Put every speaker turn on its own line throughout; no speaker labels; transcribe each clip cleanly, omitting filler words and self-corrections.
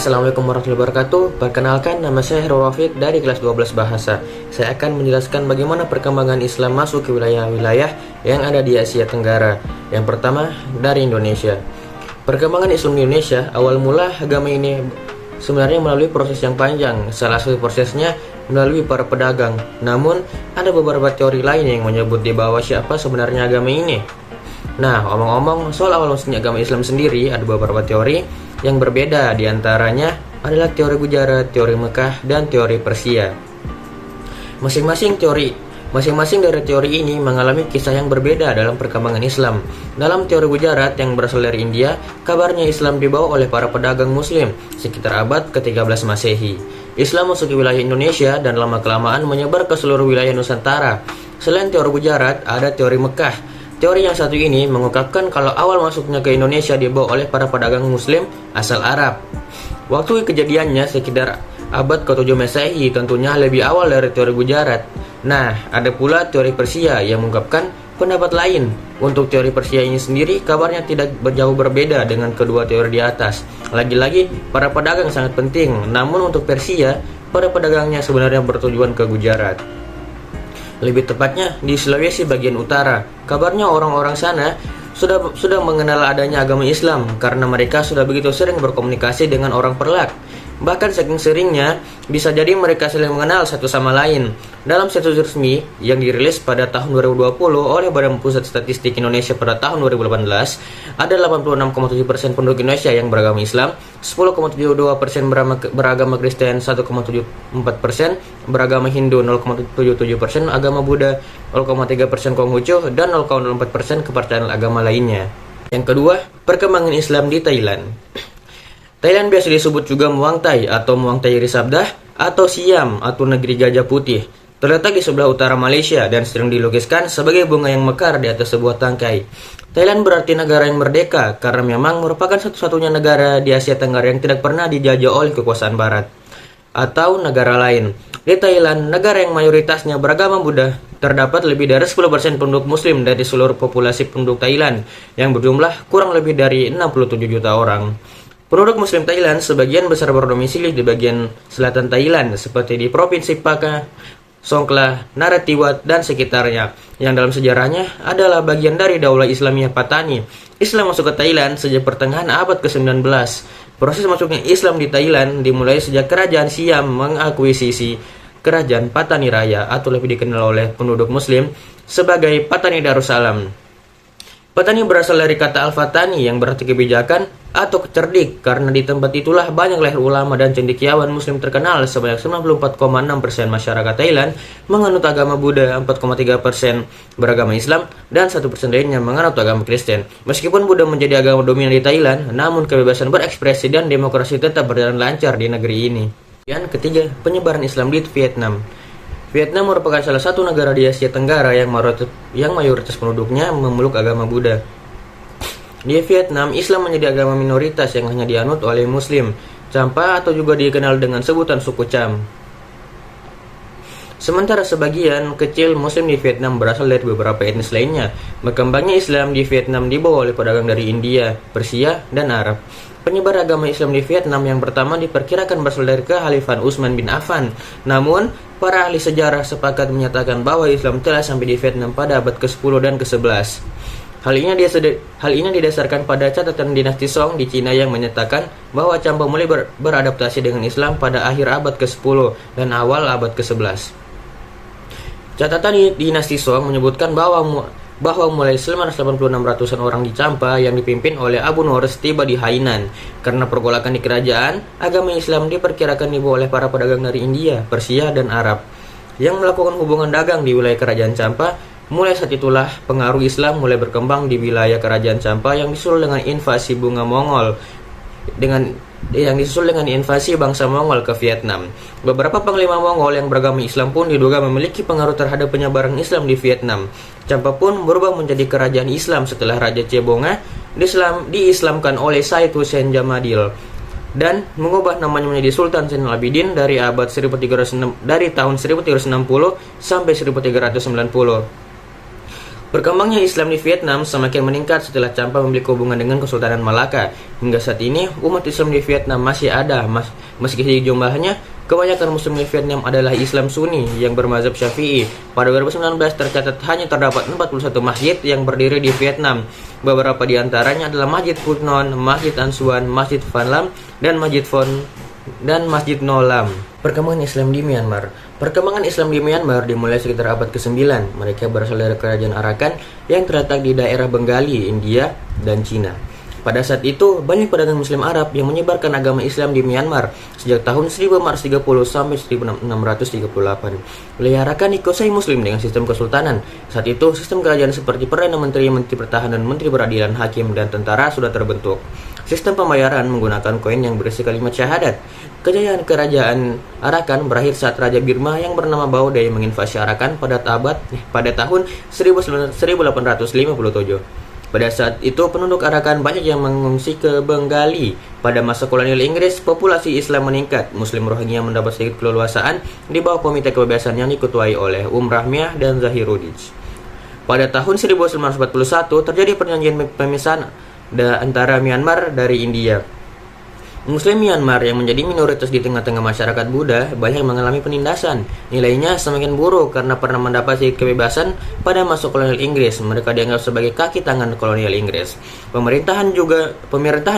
Assalamualaikum warahmatullahi wabarakatuh. Perkenalkan, nama saya Heru Rafiq dari kelas 12 Bahasa. Saya akan menjelaskan bagaimana perkembangan Islam masuk ke wilayah-wilayah yang ada di Asia Tenggara. Yang pertama, dari Indonesia. Perkembangan Islam di Indonesia, awal mula agama ini sebenarnya melalui proses yang panjang. Salah satu prosesnya melalui para pedagang. Namun, ada beberapa teori lain yang menyebut di bawah siapa sebenarnya agama ini. Nah, omong-omong soal awal munculnya agama Islam sendiri, ada beberapa teori yang berbeda. Di antaranya adalah teori Gujarat, teori Mekah, dan teori Persia. Masing-masing dari teori ini mengalami kisah yang berbeda dalam perkembangan Islam. Dalam teori Gujarat yang berasal dari India, kabarnya Islam dibawa oleh para pedagang Muslim sekitar abad ke-13 Masehi. Islam masuk ke wilayah Indonesia dan lama-kelamaan menyebar ke seluruh wilayah Nusantara. Selain teori Gujarat, ada teori Mekah. Teori yang satu ini mengungkapkan kalau awal masuknya ke Indonesia dibawa oleh para pedagang Muslim asal Arab. Waktu kejadiannya sekitar abad ke-7 Masehi, tentunya lebih awal dari teori Gujarat. Nah, ada pula teori Persia yang mengungkapkan pendapat lain. Untuk teori Persia ini sendiri, kabarnya tidak jauh berbeda dengan kedua teori di atas. Lagi-lagi, para pedagang sangat penting. Namun untuk Persia, para pedagangnya sebenarnya bertujuan ke Gujarat. Lebih tepatnya di Sulawesi bagian utara. Kabarnya orang-orang sana sudah mengenal adanya agama Islam karena mereka sudah begitu sering berkomunikasi dengan orang Perlak. Bahkan saking seringnya, bisa jadi mereka saling mengenal satu sama lain. Dalam situs resmi yang dirilis pada tahun 2020 oleh Badan Pusat Statistik Indonesia pada tahun 2018, ada 86,7% penduduk Indonesia yang beragama Islam, 10,72% beragama Kristen, 1,74% beragama Hindu, 0,77% agama Buddha, 0,3% Konghucu, dan 0,04% kepercayaan agama lainnya. Yang kedua, perkembangan Islam di Thailand. Thailand biasa disebut juga Muang Thai atau Muang Thai Risabdah atau Siam atau negeri gajah putih. Terletak di sebelah utara Malaysia dan sering dilukiskan sebagai bunga yang mekar di atas sebuah tangkai. Thailand berarti negara yang merdeka karena memang merupakan satu-satunya negara di Asia Tenggara yang tidak pernah dijajah oleh kekuasaan barat atau negara lain. Di Thailand, negara yang mayoritasnya beragama Buddha, terdapat lebih dari 10% penduduk muslim dari seluruh populasi penduduk Thailand yang berjumlah kurang lebih dari 67 juta orang. Penduduk muslim Thailand sebagian besar berdomisili di bagian selatan Thailand seperti di Provinsi Paka, Songkhla, Narathiwat, dan sekitarnya, yang dalam sejarahnya adalah bagian dari Daulah Islamiyah Patani. Islam masuk ke Thailand sejak pertengahan abad ke-19. Proses masuknya Islam di Thailand dimulai sejak kerajaan Siam mengakuisisi kerajaan Patani Raya atau lebih dikenal oleh penduduk muslim sebagai Patani Darussalam. Patani berasal dari kata Al-Fatani yang berarti kebijakan atau cerdik, karena di tempat itulah banyak lahir ulama dan cendekiawan muslim terkenal. Sebanyak 94,6% masyarakat Thailand menganut agama Buddha, 4,3% beragama Islam, dan 1% lainnya menganut agama Kristen. Meskipun Buddha menjadi agama dominan di Thailand, namun kebebasan berekspresi dan demokrasi tetap berjalan lancar di negeri ini. Yang ketiga, penyebaran Islam di Vietnam. Vietnam merupakan salah satu negara di Asia Tenggara yang mayoritas penduduknya memeluk agama Buddha. Di Vietnam, Islam menjadi agama minoritas yang hanya dianut oleh Muslim, Champa atau juga dikenal dengan sebutan suku Cham. Sementara sebagian kecil Muslim di Vietnam berasal dari beberapa etnis lainnya. Berkembangnya Islam di Vietnam dibawa oleh pedagang dari India, Persia, dan Arab. Penyebar agama Islam di Vietnam yang pertama diperkirakan berasal dari Khalifah Utsman bin Affan. Namun, para ahli sejarah sepakat menyatakan bahwa Islam telah sampai di Vietnam pada abad ke-10 dan ke-11. Hal ini didasarkan pada catatan dinasti Song di Cina yang menyatakan bahwa Champa mulai beradaptasi dengan Islam pada akhir abad ke-10 dan awal abad ke-11. Catatan dinasti Song menyebutkan bahwa mulai 986-an orang di Champa yang dipimpin oleh Abu Nuwas tiba di Hainan. Karena pergolakan di kerajaan, agama Islam diperkirakan dibawa oleh para pedagang dari India, Persia, dan Arab yang melakukan hubungan dagang di wilayah kerajaan Champa. Mulai saat itulah pengaruh Islam mulai berkembang di wilayah kerajaan Champa yang disusul dengan invasi invasi bangsa Mongol ke Vietnam. Beberapa panglima Mongol yang beragama Islam pun diduga memiliki pengaruh terhadap penyebaran Islam di Vietnam. Champa pun berubah menjadi kerajaan Islam setelah Raja Cebonga diislamkan oleh Said Hussein Jamadil dan mengubah namanya menjadi Sultan Zainal Abidin dari tahun 1360 sampai 1390. Perkembangnya Islam di Vietnam semakin meningkat setelah Champa memiliki hubungan dengan Kesultanan Malaka. Hingga saat ini, umat Islam di Vietnam masih ada, meski jumlahnya, kebanyakan Muslim di Vietnam adalah Islam Sunni yang bermazhab Syafi'i. Pada 2019 tercatat hanya terdapat 41 masjid yang berdiri di Vietnam. Beberapa di antaranya adalah Masjid Phuc Non, Masjid An Suan, Masjid Van Lam, dan Masjid No Lam. Perkembangan Islam di Myanmar. Perkembangan Islam di Myanmar dimulai sekitar abad ke-9. Mereka berasal dari kerajaan Arakan yang terletak di daerah Bengali, India, dan Cina. Pada saat itu, banyak pedagang Muslim Arab yang menyebarkan agama Islam di Myanmar sejak tahun 1430 sampai 1638. Wilayah Arakan dikuasai Muslim dengan sistem kesultanan. Saat itu, sistem kerajaan seperti Perdana Menteri, Menteri Pertahanan, Menteri Peradilan, Hakim, dan tentara sudah terbentuk. Sistem pembayaran menggunakan koin yang berisi kalimat syahadat. Kejayaan kerajaan Arakan berakhir saat Raja Birma yang bernama Baudet menginvasi Arakan pada tahun 1857. Pada saat itu, penduduk Arakan banyak yang mengungsi ke Bengali. Pada masa kolonial Inggris, populasi Islam meningkat. Muslim Rohingya mendapat sedikit keleluasaan di bawah Komite Kebebasan yang diketuai oleh Rahmiah dan Zahiruddin. Pada tahun 1941, terjadi perjanjian pemisahan antara Myanmar dari India. Muslim Myanmar yang menjadi minoritas di tengah-tengah masyarakat Buddha banyak mengalami penindasan. Nilainya semakin buruk karena pernah mendapat kebebasan pada masa kolonial Inggris. Mereka dianggap sebagai kaki tangan kolonial Inggris. Pemerintahan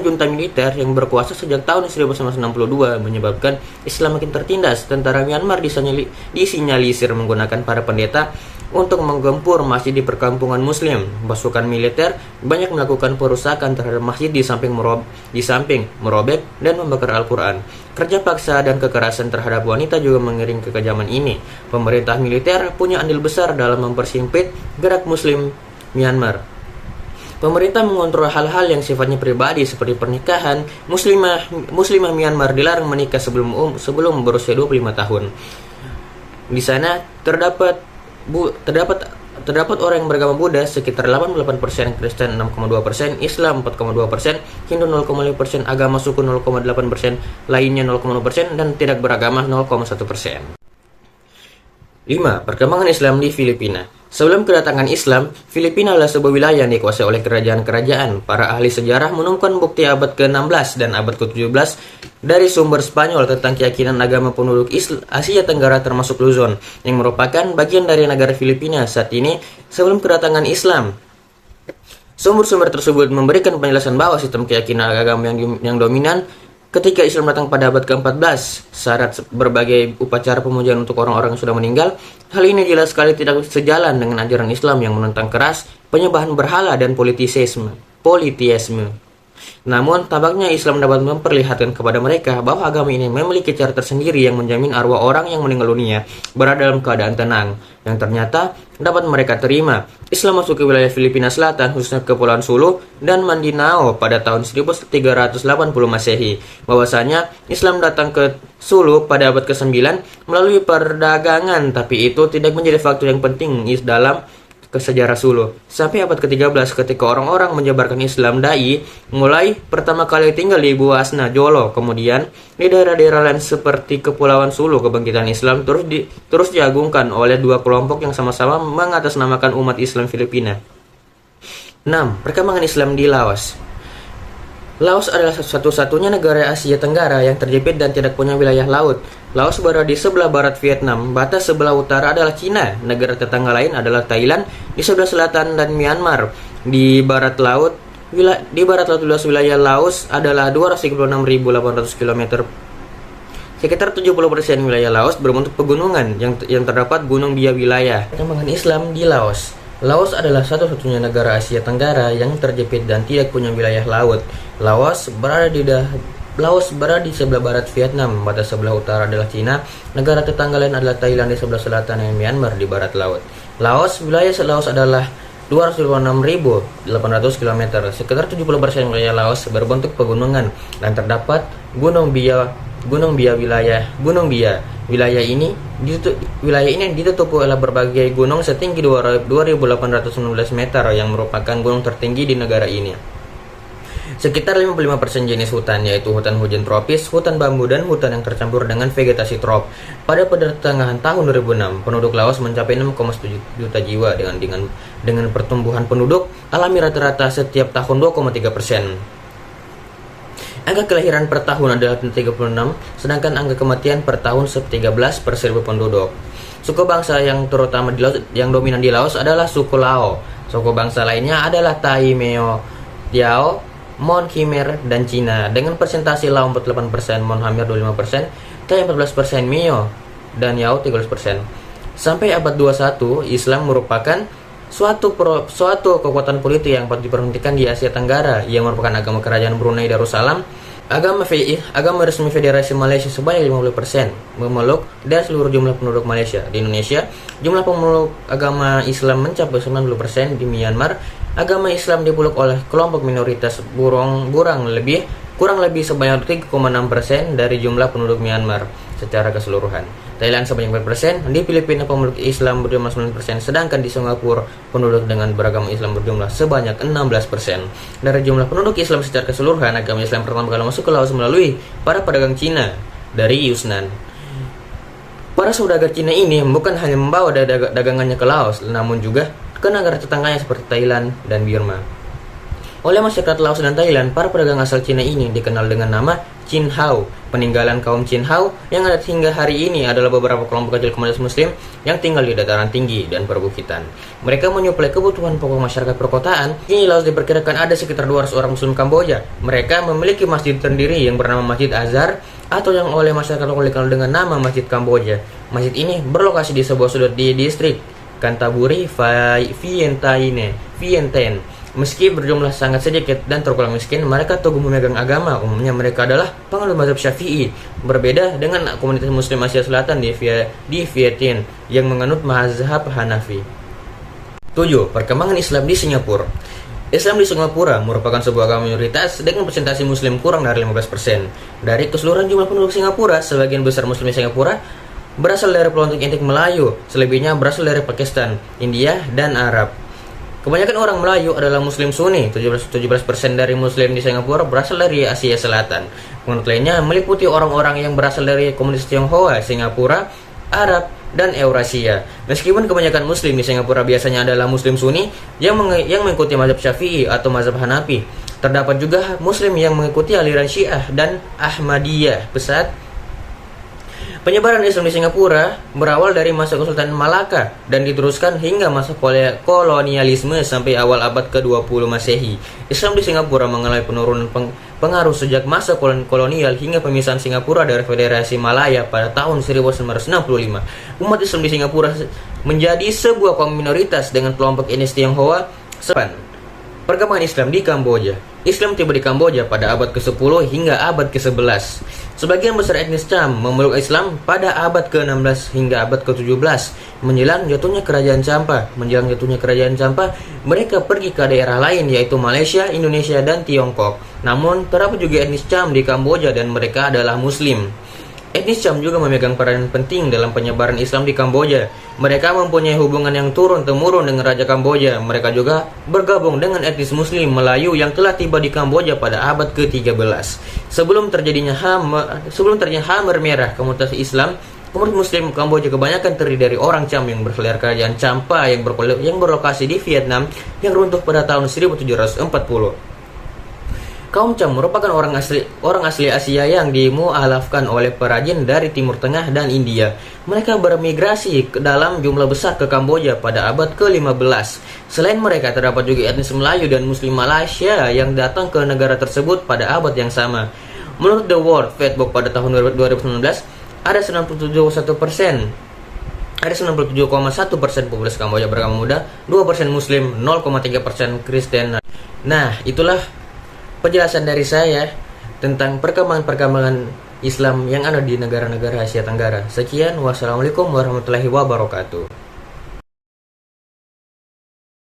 junta militer yang berkuasa sejak tahun 1962 menyebabkan Islam makin tertindas. Tentara Myanmar disinyalisir menggunakan para pendeta untuk menggempur masjid di perkampungan Muslim. Pasukan militer banyak melakukan perusakan terhadap masjid di samping merobek dan membakar Al-Quran. Kerja paksa dan kekerasan terhadap wanita juga mengiring kekejaman ini. Pemerintah militer punya andil besar dalam mempersempit gerak Muslim Myanmar. Pemerintah mengontrol hal-hal yang sifatnya pribadi seperti pernikahan. Muslimah Myanmar dilarang menikah sebelum berusia 25 tahun. Di sana terdapat orang yang beragama Buddha sekitar 88%, Kristen 6,2%, Islam 4,2%, Hindu 0,5%, agama suku 0,8%, lainnya 0,0%, dan tidak beragama 0,1%. 5. Perkembangan Islam di Filipina. Sebelum kedatangan Islam, Filipina adalah sebuah wilayah yang dikuasai oleh kerajaan-kerajaan. Para ahli sejarah menemukan bukti abad ke-16 dan abad ke-17 dari sumber Spanyol tentang keyakinan agama penduduk Asia Tenggara termasuk Luzon, yang merupakan bagian dari negara Filipina saat ini sebelum kedatangan Islam. Sumber-sumber tersebut memberikan penjelasan bahwa sistem keyakinan agama yang dominan ketika Islam datang pada abad ke-14, syarat berbagai upacara pemujaan untuk orang-orang yang sudah meninggal. Hal ini jelas sekali tidak sejalan dengan ajaran Islam yang menentang keras penyembahan berhala dan politisme. Namun, tampaknya Islam dapat memperlihatkan kepada mereka bahwa agama ini memiliki cara tersendiri yang menjamin arwah orang yang meninggal dunia berada dalam keadaan tenang, yang ternyata dapat mereka terima. Islam masuk ke wilayah Filipina Selatan, khususnya Kepulauan Sulu dan Mindanao pada tahun 1380 Masehi. Bahwasanya Islam datang ke Sulu pada abad ke-9 melalui perdagangan, tapi itu tidak menjadi faktor yang penting dalam sejarah Sulu. Sampai abad ke-13 ketika orang-orang menyebarkan Islam Dai mulai pertama kali tinggal di Buasna, Jolo, kemudian di daerah-daerah lain seperti Kepulauan Sulu, kebangkitan Islam terus diagungkan oleh dua kelompok yang sama-sama mengatasnamakan umat Islam Filipina. 6. Perkembangan Islam di Laos. Laos adalah satu-satunya negara Asia Tenggara yang terjepit dan tidak punya wilayah laut. Laos berada di sebelah barat Vietnam, batas sebelah utara adalah Cina, negara tetangga lain adalah Thailand, di sebelah selatan dan Myanmar. Di barat laut luas wilayah Laos adalah 236.800 km. Sekitar 70% wilayah Laos berbentuk pegunungan yang terdapat Gunung Bia wilayah. Perkembangan Islam di Laos. Laos adalah satu-satunya negara Asia Tenggara yang terjepit dan tidak punya wilayah laut. Laos berada di sebelah barat Vietnam, batas sebelah utara adalah Cina, negara tetangga lain adalah Thailand di sebelah selatan dan Myanmar di barat laut. Wilayah Laos adalah 256.800 km. Sekitar 70% wilayah Laos berbentuk pegunungan dan terdapat Gunung Bia. Wilayah ini ditutupi oleh berbagai gunung setinggi 2.819 meter yang merupakan gunung tertinggi di negara ini. Sekitar 55% jenis hutan, yaitu hutan hujan tropis, hutan bambu, dan hutan yang tercampur dengan vegetasi trop. Pada pertengahan tahun 2006, penduduk Laos mencapai 6,7 juta jiwa dengan pertumbuhan penduduk alami rata-rata setiap tahun 2,3%. Angka kelahiran per tahun adalah 36, sedangkan angka kematian per tahun 13 per 1000 penduduk. Suku bangsa yang terutama di Laos, yang dominan di Laos adalah suku Lao. Suku bangsa lainnya adalah Tai, Meo, Tiao, Mon, Khmer, dan Cina dengan persentase Lao 48%, Mon, Khmer 25%, Tai 14%, Meo, dan Yao 13%. Sampai abad 21, Islam merupakan suatu kekuatan politik yang patut diperhentikan di Asia Tenggara. Ia merupakan agama kerajaan Brunei Darussalam, agama resmi Federasi Malaysia sebanyak 50%, memeluk dari seluruh jumlah penduduk Malaysia. Di Indonesia, jumlah pemeluk agama Islam mencapai 90%. Di Myanmar, agama Islam dipeluk oleh kelompok minoritas kurang lebih sebanyak 3,6% dari jumlah penduduk Myanmar secara keseluruhan. Thailand sebanyak 4%, di Filipina pemeluk Islam berjumlah 9%, sedangkan di Singapura penduduk dengan beragama Islam berjumlah sebanyak 16%. Dari jumlah penduduk Islam secara keseluruhan, agama Islam pertama kali masuk ke Laos melalui para pedagang Cina dari Yunnan. Para saudagar Cina ini bukan hanya membawa dagangannya ke Laos, namun juga ke negara tetangganya seperti Thailand dan Burma. Oleh masyarakat Laos dan Thailand, para pedagang asal Cina ini dikenal dengan nama Chin Hao. Peninggalan kaum Chin Hao yang ada hingga hari ini adalah beberapa kelompok kecil komunitas Muslim yang tinggal di dataran tinggi dan perbukitan. Mereka menyuplai kebutuhan pokok masyarakat perkotaan. Di Laos diperkirakan ada sekitar 200 orang Muslim Kamboja. Mereka memiliki masjid sendiri yang bernama Masjid Azhar, atau yang oleh masyarakat lokal dikenal dengan nama Masjid Kamboja. Masjid ini berlokasi di sebuah sudut di distrik Canterbury, Vientiane. Meski berjumlah sangat sedikit dan tergolong miskin, mereka teguh memegang agama. Umumnya mereka adalah penganut mazhab Syafi'i, berbeda dengan komunitas Muslim Asia Selatan di Vietnam yang menganut mazhab Hanafi. 7. Perkembangan Islam di Singapura. Islam di Singapura merupakan sebuah agama minoritas dengan persentase Muslim kurang dari 15%. Dari keseluruhan jumlah penduduk Singapura, sebagian besar Muslim di Singapura berasal dari pelontok etnik Melayu, selebihnya berasal dari Pakistan, India, dan Arab. Kebanyakan orang Melayu adalah Muslim Sunni. 17% dari Muslim di Singapura berasal dari Asia Selatan. Penganut lainnya meliputi orang-orang yang berasal dari komunitas Tionghoa, Singapura, Arab, dan Eurasia. Meskipun kebanyakan Muslim di Singapura biasanya adalah Muslim Sunni yang mengikuti mazhab Syafi'i atau mazhab Hanafi, terdapat juga Muslim yang mengikuti aliran Syiah dan Ahmadiyah. Penyebaran Islam di Singapura berawal dari masa Kesultanan Malaka dan diteruskan hingga masa kolonialisme sampai awal abad ke-20 Masehi. Islam di Singapura mengalami penurunan pengaruh sejak masa kolonial hingga pemisahan Singapura dari Federasi Malaya pada tahun 1965. Umat Islam di Singapura menjadi sebuah kaum minoritas dengan kelompok etnis Tionghoa. Perkembangan Islam di Kamboja. Islam tiba di Kamboja pada abad ke-10 hingga abad ke-11. Sebagian besar etnis Cham memeluk Islam pada abad ke-16 hingga abad ke-17. Menjelang jatuhnya kerajaan Champa, mereka pergi ke daerah lain yaitu Malaysia, Indonesia, dan Tiongkok. Namun, terdapat juga etnis Cham di Kamboja dan mereka adalah Muslim. Etnis Cham juga memegang peranan penting dalam penyebaran Islam di Kamboja. Mereka mempunyai hubungan yang turun-temurun dengan Raja Kamboja. Mereka juga bergabung dengan etnis Muslim Melayu yang telah tiba di Kamboja pada abad ke-13. Sebelum terjadinya Khmer Merah, komunitas Muslim Kamboja kebanyakan terdiri dari orang Cham yang berasal dari kerajaan Champa yang berlokasi di Vietnam yang runtuh pada tahun 1740. Kaum Cham merupakan orang asli Asia yang dimualafkan oleh perajin dari Timur Tengah dan India. Mereka bermigrasi dalam jumlah besar ke Kamboja pada abad ke-15. Selain mereka, terdapat juga etnis Melayu dan Muslim Malaysia yang datang ke negara tersebut pada abad yang sama. Menurut The World Factbook pada tahun 2019, ada 97,1% populasi Kamboja beragama Buddha, 2% Muslim, 0,3% Kristen. Nah, itulah penjelasan dari saya tentang perkembangan Islam yang ada di negara-negara Asia Tenggara. Sekian, wassalamualaikum warahmatullahi wabarakatuh.